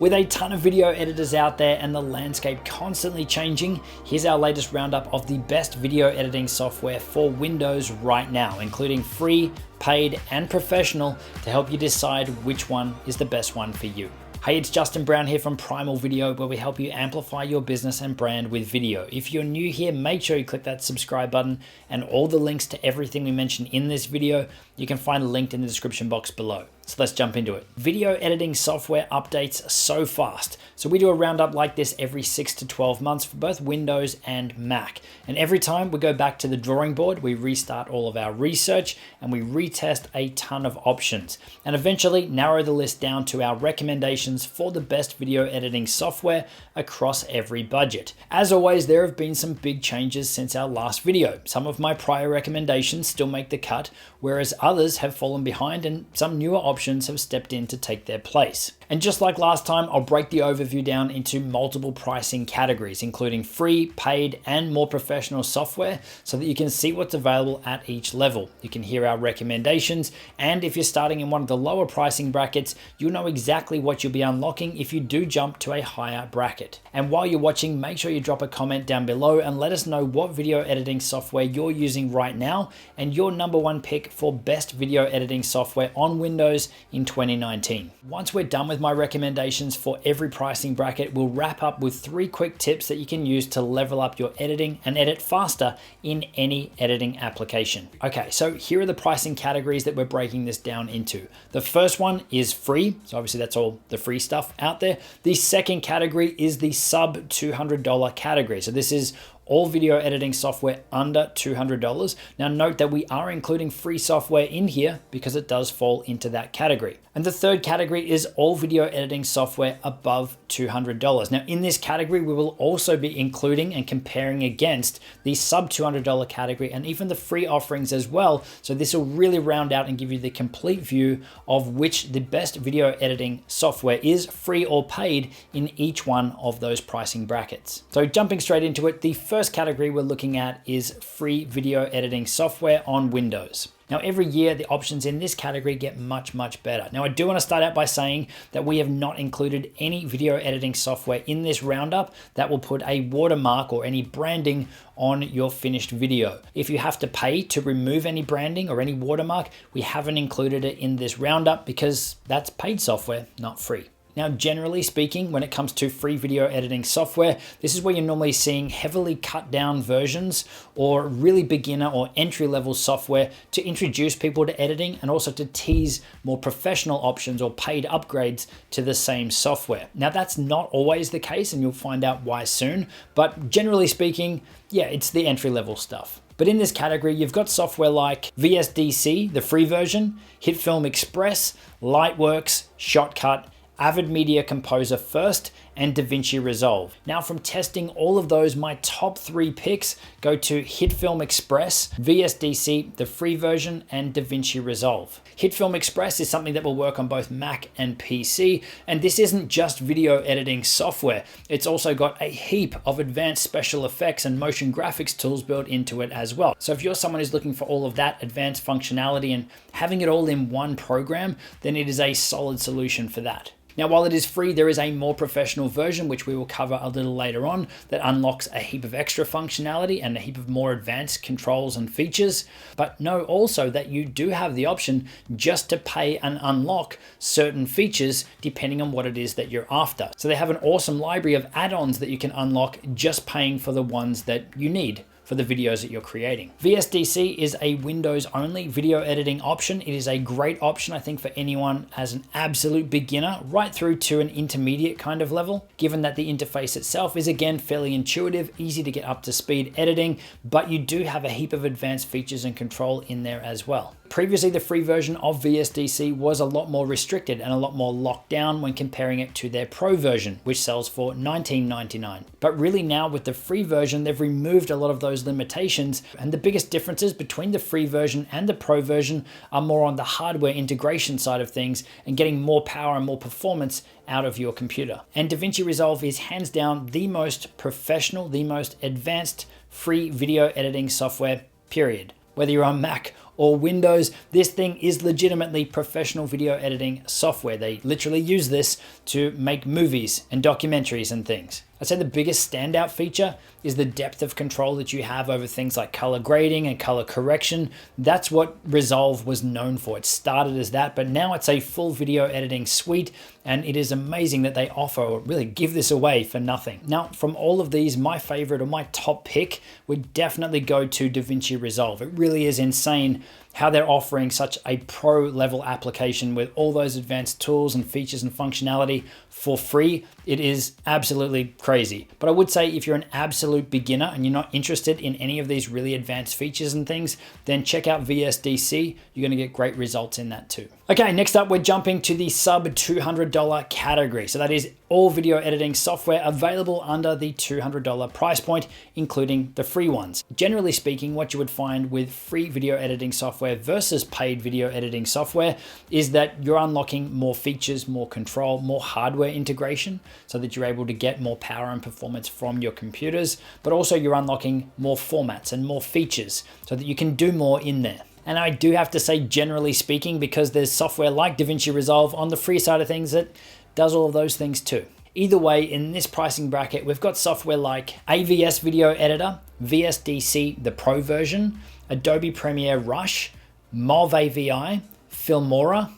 With a ton of video editors out there and the landscape constantly changing, here's our latest roundup of the best video editing software for Windows right now, including free, paid, and professional to help you decide which one is the best one for you. Hey, it's Justin Brown here from Primal Video, where we help you amplify your business and brand with video. If you're new here, make sure you click that subscribe button, and all the links to everything we mentioned in this video, you can find linked in the description box below. So let's jump into it. Video editing software updates so fast. So we do a roundup like this every 6 to 12 months for both Windows and Mac. And every time we go back to the drawing board, we restart all of our research and we retest a ton of options and eventually narrow the list down to our recommendations for the best video editing software across every budget. As always, there have been some big changes since our last video. Some of my prior recommendations still make the cut, whereas others have fallen behind and some newer options have stepped in to take their place. And just like last time, I'll break the overview down into multiple pricing categories, including free, paid, and more professional software, so that you can see what's available at each level. You can hear our recommendations, and if you're starting in one of the lower pricing brackets, you'll know exactly what you'll be unlocking if you do jump to a higher bracket. And while you're watching, make sure you drop a comment down below and let us know what video editing software you're using right now and your #1 pick for best video editing software on Windows in 2019. Once we're done with my recommendations for every pricing bracket, we'll wrap up with 3 quick tips that you can use to level up your editing and edit faster in any editing application. Okay, so here are the pricing categories that we're breaking this down into. The first one is free, so obviously that's all the free stuff out there. The second category is the sub $200 category. So this is all video editing software under $200. Now note that we are including free software in here because it does fall into that category. And the third category is all video editing software above $200. Now in this category, we will also be including and comparing against the sub $200 category and even the free offerings as well. So this will really round out and give you the complete view of which the best video editing software is, free or paid, in each one of those pricing brackets. So jumping straight into it, the first category we're looking at is free video editing software on Windows. Now, every year, the options in this category get much better. Now, I do want to start out by saying that we have not included any video editing software in this roundup that will put a watermark or any branding on your finished video. If you have to pay to remove any branding or any watermark, we haven't included it in this roundup because that's paid software, not free. Now, generally speaking, when it comes to free video editing software, this is where you're normally seeing heavily cut down versions or really beginner or entry-level software to introduce people to editing and also to tease more professional options or paid upgrades to the same software. Now, that's not always the case, and you'll find out why soon, but generally speaking, yeah, it's the entry-level stuff. But in this category, you've got software like VSDC, the free version, HitFilm Express, Lightworks, Shotcut, Avid Media Composer First, and DaVinci Resolve. Now, from testing all of those, my top 3 picks go to HitFilm Express, VSDC, the free version, and DaVinci Resolve. HitFilm Express is something that will work on both Mac and PC, and this isn't just video editing software. It's also got a heap of advanced special effects and motion graphics tools built into it as well. So if you're someone who's looking for all of that advanced functionality and having it all in one program, then it is a solid solution for that. Now, while it is free, there is a more professional version, which we will cover a little later on, that unlocks a heap of extra functionality and a heap of more advanced controls and features. But know also that you do have the option just to pay and unlock certain features depending on what it is that you're after. So they have an awesome library of add-ons that you can unlock just paying for the ones that you need for the videos that you're creating. VSDC is a Windows only video editing option. It is a great option, I think, for anyone as an absolute beginner right through to an intermediate kind of level, given that the interface itself is again fairly intuitive, easy to get up to speed editing, but you do have a heap of advanced features and control in there as well. Previously, the free version of VSDC was a lot more restricted and a lot more locked down when comparing it to their Pro version, which sells for $19.99. But really now with the free version, they've removed a lot of those limitations, and the biggest differences between the free version and the Pro version are more on the hardware integration side of things and getting more power and more performance out of your computer. And DaVinci Resolve is hands down the most professional, the most advanced free video editing software, period. Whether you're on Mac or Windows, this thing is legitimately professional video editing software. They literally use this to make movies and documentaries and things. I'd say the biggest standout feature is the depth of control that you have over things like color grading and color correction. That's what Resolve was known for. It started as that, but now it's a full video editing suite, and it is amazing that they offer or really give this away for nothing. Now, from all of these, my favorite or my top pick would definitely go to DaVinci Resolve. It really is insane how they're offering such a pro level application with all those advanced tools and features and functionality for free. It is absolutely crazy. But I would say if you're an absolute beginner and you're not interested in any of these really advanced features and things, then check out VSDC. You're gonna get great results in that too. Okay, next up, we're jumping to the sub $200 category. So that is all video editing software available under the $200 price point, including the free ones. Generally speaking, what you would find with free video editing software versus paid video editing software is that you're unlocking more features, more control, more hardware integration, so that you're able to get more power and performance from your computers, but also you're unlocking more formats and more features so that you can do more in there. And I do have to say, generally speaking, because there's software like DaVinci Resolve on the free side of things that does all of those things too. Either way, in this pricing bracket, we've got software like AVS Video Editor, VSDC, the Pro version, Adobe Premiere Rush, Mov AVI, Filmora,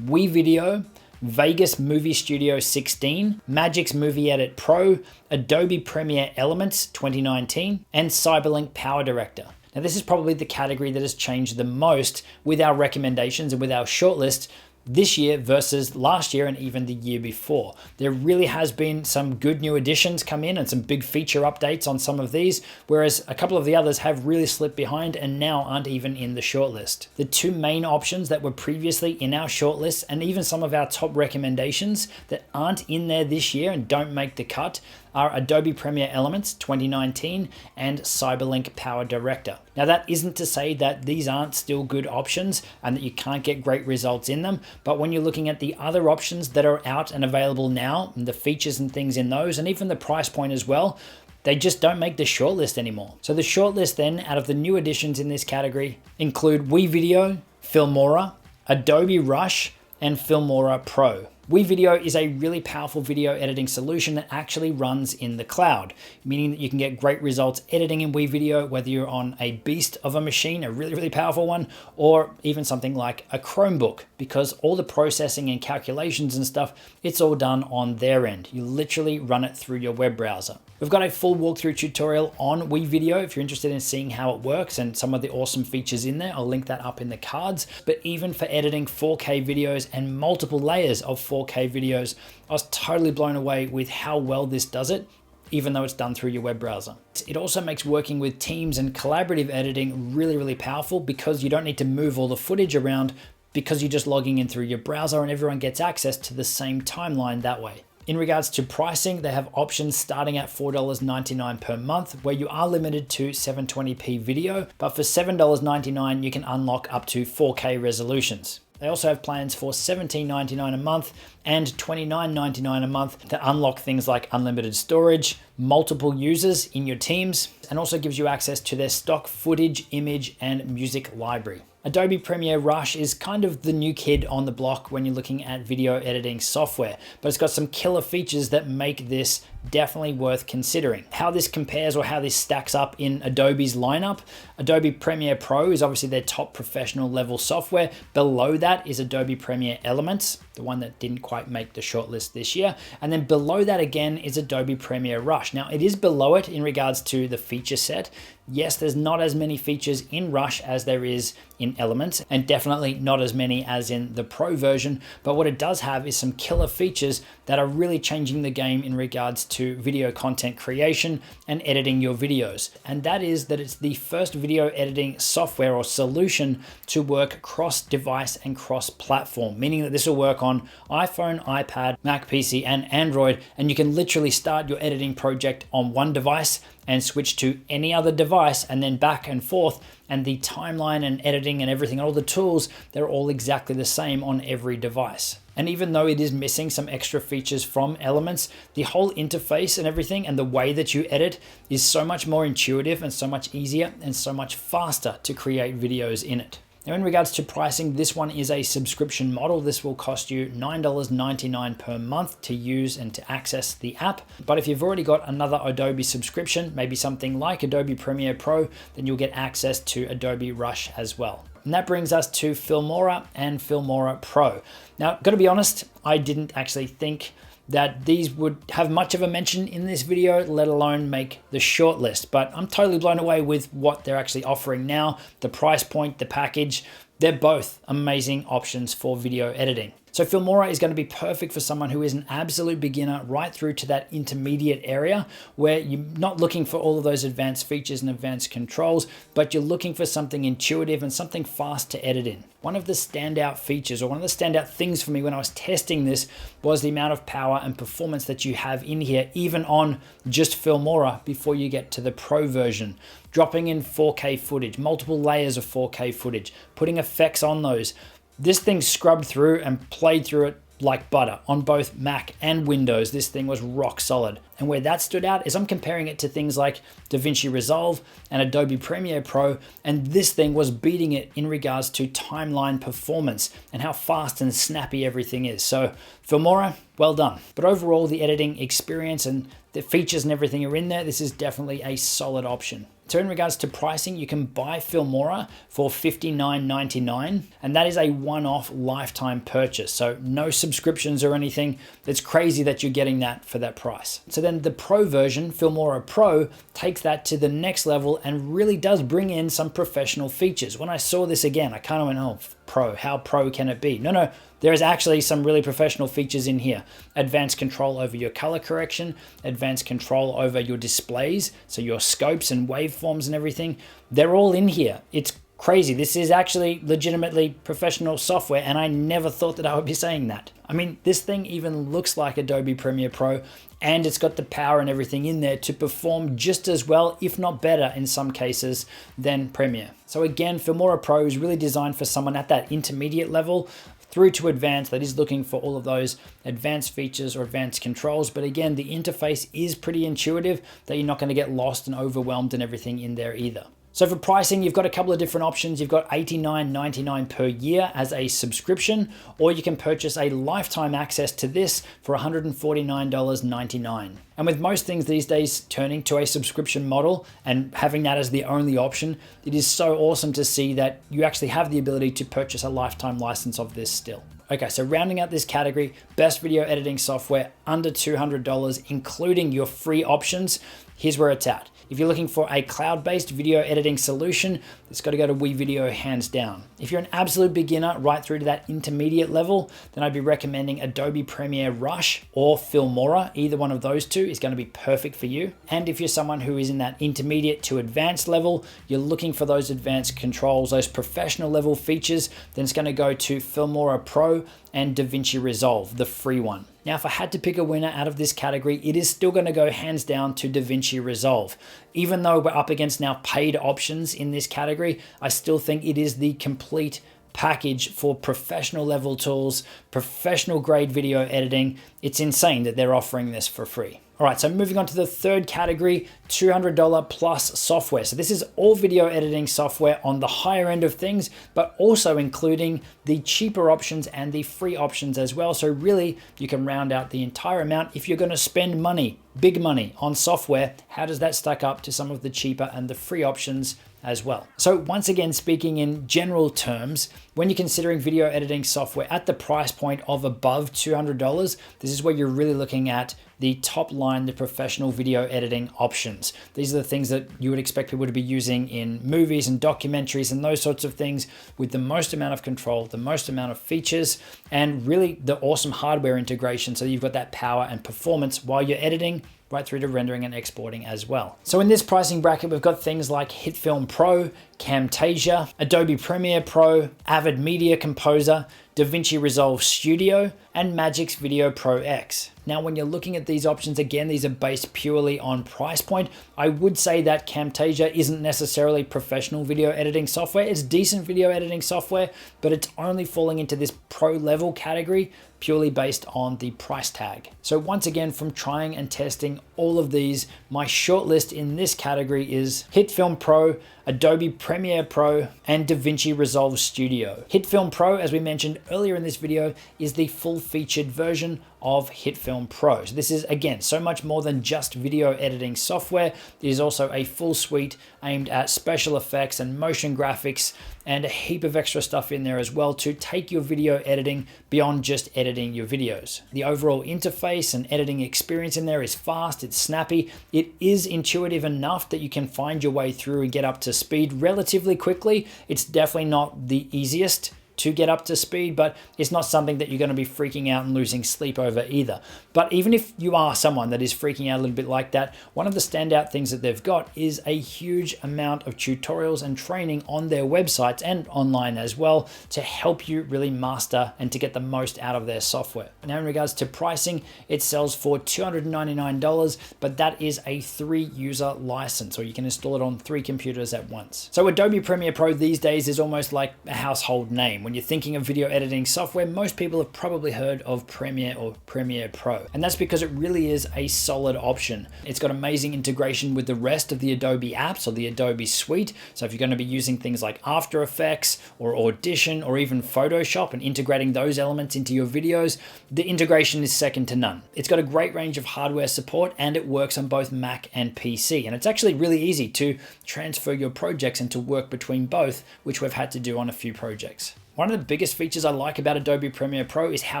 WeVideo, Vegas Movie Studio 16, Magix Movie Edit Pro, Adobe Premiere Elements 2019, and Cyberlink Power Director. Now, this is probably the category that has changed the most with our recommendations and with our shortlist this year versus last year and even the year before. There really has been some good new additions come in and some big feature updates on some of these, whereas a couple of the others have really slipped behind and now aren't even in the shortlist. The two main options that were previously in our shortlist and even some of our top recommendations that aren't in there this year and don't make the cut are Adobe Premiere Elements 2019 and Cyberlink Power Director. Now, that isn't to say that these aren't still good options and that you can't get great results in them, but when you're looking at the other options that are out and available now, and the features and things in those, and even the price point as well, they just don't make the shortlist anymore. So the shortlist then, out of the new additions in this category, include WeVideo, Filmora, Adobe Rush, and Filmora Pro. WeVideo is a really powerful video editing solution that actually runs in the cloud, meaning that you can get great results editing in WeVideo, whether you're on a beast of a machine, a really, really powerful one, or even something like a Chromebook, because all the processing and calculations and stuff, it's all done on their end. You literally run it through your web browser. We've got a full walkthrough tutorial on WeVideo if you're interested in seeing how it works and some of the awesome features in there. I'll link that up in the cards. But even for editing 4K videos and multiple layers of 4K videos, I was totally blown away with how well this does it, even though it's done through your web browser. It also makes working with teams and collaborative editing really, really powerful because you don't need to move all the footage around because you're just logging in through your browser and everyone gets access to the same timeline that way. In regards to pricing, they have options starting at $4.99 per month, where you are limited to 720p video, but for $7.99, you can unlock up to 4K resolutions. They also have plans for $17.99 a month and $29.99 a month to unlock things like unlimited storage, multiple users in your teams, and also gives you access to their stock footage, image, and music library. Adobe Premiere Rush is kind of the new kid on the block when you're looking at video editing software, but it's got some killer features that make this definitely worth considering. How this compares or how this stacks up in Adobe's lineup, Adobe Premiere Pro is obviously their top professional level software. Below that is Adobe Premiere Elements, the one that didn't quite make the shortlist this year. And then below that again is Adobe Premiere Rush. Now it is below it in regards to the feature set. Yes, there's not as many features in Rush as there is in Elements, and definitely not as many as in the Pro version, but what it does have is some killer features that are really changing the game in regards to video content creation and editing your videos. And that is that it's the first video editing software or solution to work cross-device and cross-platform, meaning that this will work on iPhone, iPad, Mac PC, and Android, and you can literally start your editing project on one device and switch to any other device and then back and forth, and the timeline and editing and everything, all the tools, they're all exactly the same on every device. And even though it is missing some extra features from Elements, the whole interface and everything and the way that you edit is so much more intuitive and so much easier and so much faster to create videos in it. Now, in regards to pricing, this one is a subscription model. This will cost you $9.99 per month to use and to access the app. But if you've already got another Adobe subscription, maybe something like Adobe Premiere Pro, then you'll get access to Adobe Rush as well. And that brings us to Filmora and Filmora Pro. Now, gotta be honest, I didn't actually think that these would have much of a mention in this video, let alone make the short list. But I'm totally blown away with what they're actually offering now, the price point, the package. They're both amazing options for video editing. So Filmora is going to be perfect for someone who is an absolute beginner right through to that intermediate area where you're not looking for all of those advanced features and advanced controls, but you're looking for something intuitive and something fast to edit in. One of the standout features, or one of the standout things for me when I was testing this, was the amount of power and performance that you have in here, even on just Filmora before you get to the Pro version. Dropping in 4K footage, multiple layers of 4K footage, putting effects on those. This thing scrubbed through and played through it like butter on both Mac and Windows. This thing was rock solid. And where that stood out is I'm comparing it to things like DaVinci Resolve and Adobe Premiere Pro, and this thing was beating it in regards to timeline performance and how fast and snappy everything is. So Filmora, well done. But overall, the editing experience and the features and everything are in there. This is definitely a solid option. So in regards to pricing, you can buy Filmora for $59.99, and that is a one-off lifetime purchase. So no subscriptions or anything. It's crazy that you're getting that for that price. So then the Pro version, Filmora Pro, takes that to the next level and really does bring in some professional features. When I saw this again, I kind of went, oh, Pro, how pro can it be? No, there is actually some really professional features in here. Advanced control over your color correction, advanced control over your displays, so your scopes and waveforms and everything. They're all in here. It's crazy. This is actually legitimately professional software, and I never thought that I would be saying that. I mean, this thing even looks like Adobe Premiere Pro, and it's got the power and everything in there to perform just as well, if not better in some cases, than Premiere. So again, Filmora Pro is really designed for someone at that intermediate level through to advanced that is looking for all of those advanced features or advanced controls. But again, the interface is pretty intuitive that you're not going to get lost and overwhelmed and everything in there either. So for pricing, you've got a couple of different options. You've got $89.99 per year as a subscription, or you can purchase a lifetime access to this for $149.99. And with most things these days turning to a subscription model and having that as the only option, it is so awesome to see that you actually have the ability to purchase a lifetime license of this still. Okay, so rounding out this category, best video editing software under $200, including your free options, here's where it's at. If you're looking for a cloud-based video editing solution, it's got to go to WeVideo hands down. If you're an absolute beginner right through to that intermediate level, then I'd be recommending Adobe Premiere Rush or Filmora. Either one of those two is going to be perfect for you. And if you're someone who is in that intermediate to advanced level, you're looking for those advanced controls, those professional level features, then it's going to go to Filmora Pro and DaVinci Resolve, the free one. Now, if I had to pick a winner out of this category, it is still going to go hands down to DaVinci Resolve. Even though we're up against now paid options in this category, I still think it is the complete package for professional level tools, professional grade video editing. It's insane that they're offering this for free. All right, so moving on to the third category, $200 plus software. So this is all video editing software on the higher end of things, but also including the cheaper options and the free options as well. So really, you can round out the entire amount. If you're going to spend money, big money on software, how does that stack up to some of the cheaper and the free options as well? So once again, speaking in general terms, when you're considering video editing software at the price point of above $200, this is where you're really looking at the top line, the professional video editing options. These are the things that you would expect people to be using in movies and documentaries and those sorts of things, with the most amount of control, the most amount of features, and really the awesome hardware integration. So you've got that power and performance while you're editing, right through to rendering and exporting as well. So in this pricing bracket, we've got things like HitFilm Pro, Camtasia, Adobe Premiere Pro, Avid Media Composer, DaVinci Resolve Studio, and Magic's Video Pro X. Now, when you're looking at these options, again, these are based purely on price point. I would say that Camtasia isn't necessarily professional video editing software. It's decent video editing software, but it's only falling into this pro level category purely based on the price tag. So once again, from trying and testing all of these, my shortlist in this category is HitFilm Pro, Adobe Premiere Pro, and DaVinci Resolve Studio. HitFilm Pro, as we mentioned earlier in this video, is the full-featured version of HitFilm Pro. So this is, again, so much more than just video editing software. It is also a full suite aimed at special effects and motion graphics, and a heap of extra stuff in there as well to take your video editing beyond just editing your videos. The overall interface and editing experience in there is fast, it's snappy, it is intuitive enough that you can find your way through and get up to speed relatively quickly. It's definitely not the easiest to get up to speed, but it's not something that you're going to be freaking out and losing sleep over either. But even if you are someone that is freaking out a little bit like that, one of the standout things that they've got is a huge amount of tutorials and training on their websites and online as well to help you really master and to get the most out of their software. Now, in regards to pricing, it sells for $299, but that is a 3-user license, or you can install it on 3 computers at once. So Adobe Premiere Pro these days is almost like a household name. When you're thinking of video editing software, most people have probably heard of Premiere or Premiere Pro. And that's because it really is a solid option. It's got amazing integration with the rest of the Adobe apps or the Adobe suite. So if you're going to be using things like After Effects or Audition or even Photoshop and integrating those elements into your videos, the integration is second to none. It's got a great range of hardware support and it works on both Mac and PC. And it's actually really easy to transfer your projects and to work between both, which we've had to do on a few projects. One of the biggest features I like about Adobe Premiere Pro is how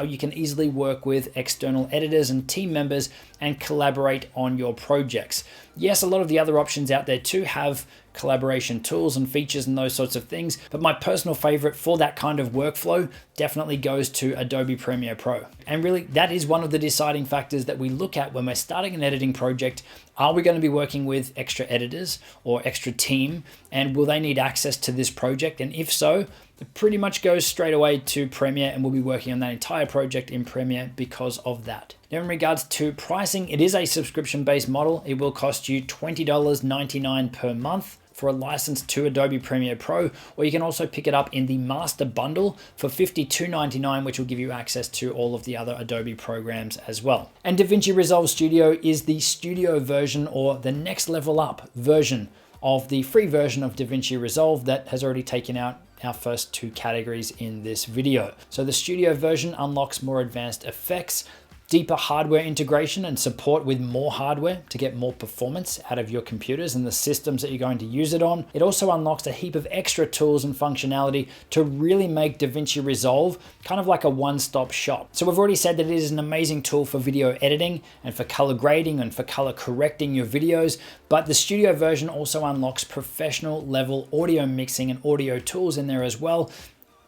you can easily work with external editors and team members and collaborate on your projects. Yes, a lot of the other options out there too have collaboration tools and features and those sorts of things, but my personal favorite for that kind of workflow definitely goes to Adobe Premiere Pro. And really, that is one of the deciding factors that we look at when we're starting an editing project. Are we going to be working with extra editors or extra team, and will they need access to this project? And if so, it pretty much goes straight away to Premiere, and we'll be working on that entire project in Premiere because of that. Now, in regards to pricing, it is a subscription-based model. It will cost you $20.99 per month for a license to Adobe Premiere Pro, or you can also pick it up in the Master Bundle for $52.99, which will give you access to all of the other Adobe programs as well. And DaVinci Resolve Studio is the studio version, or the next level up version of the free version of DaVinci Resolve that has already taken out our first 2 categories in this video. So the studio version unlocks more advanced effects, deeper hardware integration and support with more hardware to get more performance out of your computers and the systems that you're going to use it on. It also unlocks a heap of extra tools and functionality to really make DaVinci Resolve kind of like a one-stop shop. So we've already said that it is an amazing tool for video editing and for color grading and for color correcting your videos, but the studio version also unlocks professional level audio mixing and audio tools in there as well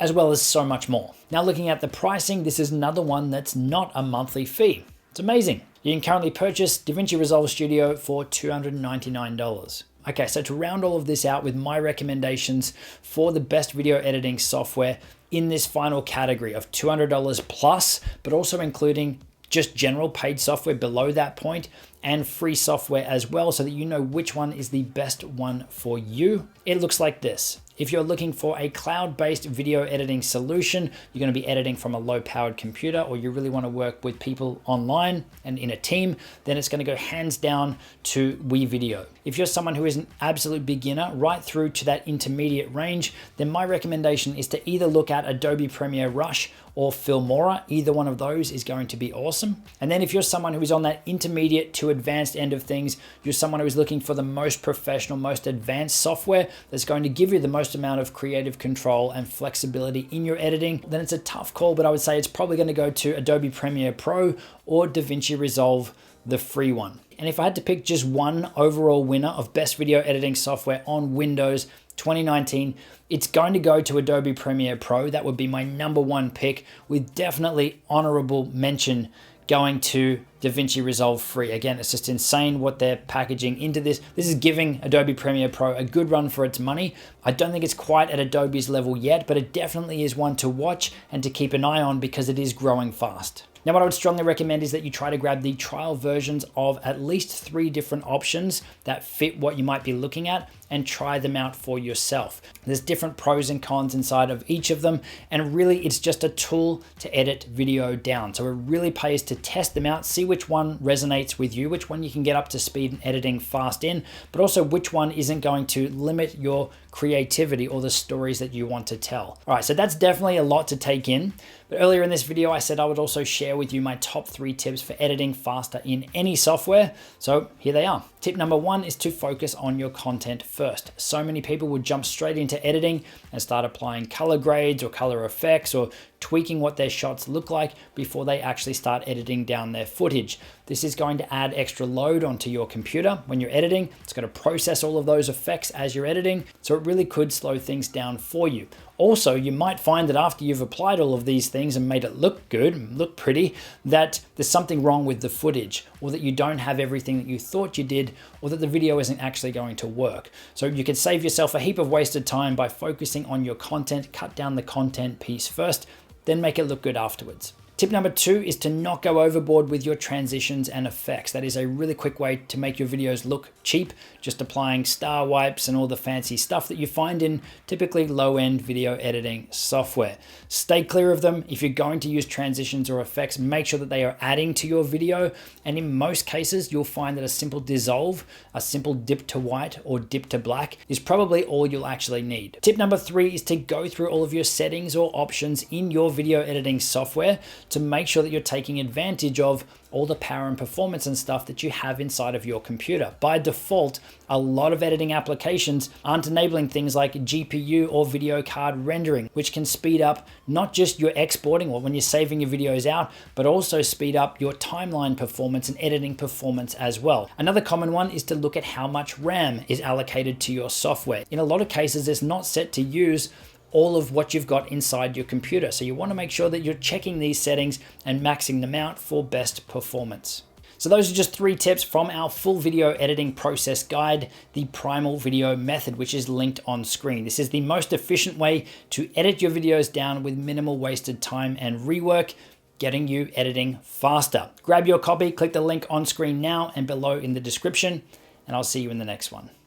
as so much more. Now, looking at the pricing, this is another one that's not a monthly fee. It's amazing. You can currently purchase DaVinci Resolve Studio for $299. Okay, so to round all of this out with my recommendations for the best video editing software in this final category of $200 plus, but also including just general paid software below that point and free software as well, so that you know which one is the best one for you. It looks like this. If you're looking for a cloud-based video editing solution, you're going to be editing from a low-powered computer, or you really want to work with people online and in a team, then it's going to go hands down to WeVideo. If you're someone who is an absolute beginner right through to that intermediate range, then my recommendation is to either look at Adobe Premiere Rush or Filmora. Either one of those is going to be awesome. And then if you're someone who is on that intermediate to advanced end of things, you're someone who is looking for the most professional, most advanced software that's going to give you the most amount of creative control and flexibility in your editing, then it's a tough call, but I would say it's probably going to go to Adobe Premiere Pro or DaVinci Resolve, the free one. And if I had to pick just one overall winner of best video editing software on Windows 2019, it's going to go to Adobe Premiere Pro. That would be my #1 pick, with definitely honorable mention going to DaVinci Resolve free. Again, it's just insane what they're packaging into this. This is giving Adobe Premiere Pro a good run for its money. I don't think it's quite at Adobe's level yet, but it definitely is one to watch and to keep an eye on because it is growing fast. Now, what I would strongly recommend is that you try to grab the trial versions of at least 3 different options that fit what you might be looking at and try them out for yourself. There's different pros and cons inside of each of them, and really it's just a tool to edit video down. So it really pays to test them out, see which one resonates with you, which one you can get up to speed in editing fast in, but also which one isn't going to limit your creativity or the stories that you want to tell. All right, so that's definitely a lot to take in. But earlier in this video, I said I would also share with you my top 3 tips for editing faster in any software. So here they are. Tip number 1 is to focus on your content first. So many people would jump straight into editing and start applying color grades or color effects or tweaking what their shots look like before they actually start editing down their footage. This is going to add extra load onto your computer when you're editing. It's going to process all of those effects as you're editing, so it really could slow things down for you. Also, you might find that after you've applied all of these things and made it look good, look pretty, that there's something wrong with the footage, or that you don't have everything that you thought you did, or that the video isn't actually going to work. So you could save yourself a heap of wasted time by focusing on your content, cut down the content piece first, then make it look good afterwards. Tip number 2 is to not go overboard with your transitions and effects. That is a really quick way to make your videos look cheap, just applying star wipes and all the fancy stuff that you find in typically low-end video editing software. Stay clear of them. If you're going to use transitions or effects, make sure that they are adding to your video. And in most cases, you'll find that a simple dissolve, a simple dip to white or dip to black is probably all you'll actually need. Tip number 3 is to go through all of your settings or options in your video editing software to make sure that you're taking advantage of all the power and performance and stuff that you have inside of your computer. By default, a lot of editing applications aren't enabling things like GPU or video card rendering, which can speed up not just your exporting or when you're saving your videos out, but also speed up your timeline performance and editing performance as well. Another common one is to look at how much RAM is allocated to your software. In a lot of cases, it's not set to use all of what you've got inside your computer. So you want to make sure that you're checking these settings and maxing them out for best performance. So those are just 3 tips from our full video editing process guide, the Primal video method, which is linked on screen. This is the most efficient way to edit your videos down with minimal wasted time and rework, getting you editing faster. Grab your copy, click the link on screen now and below in the description, and I'll see you in the next one.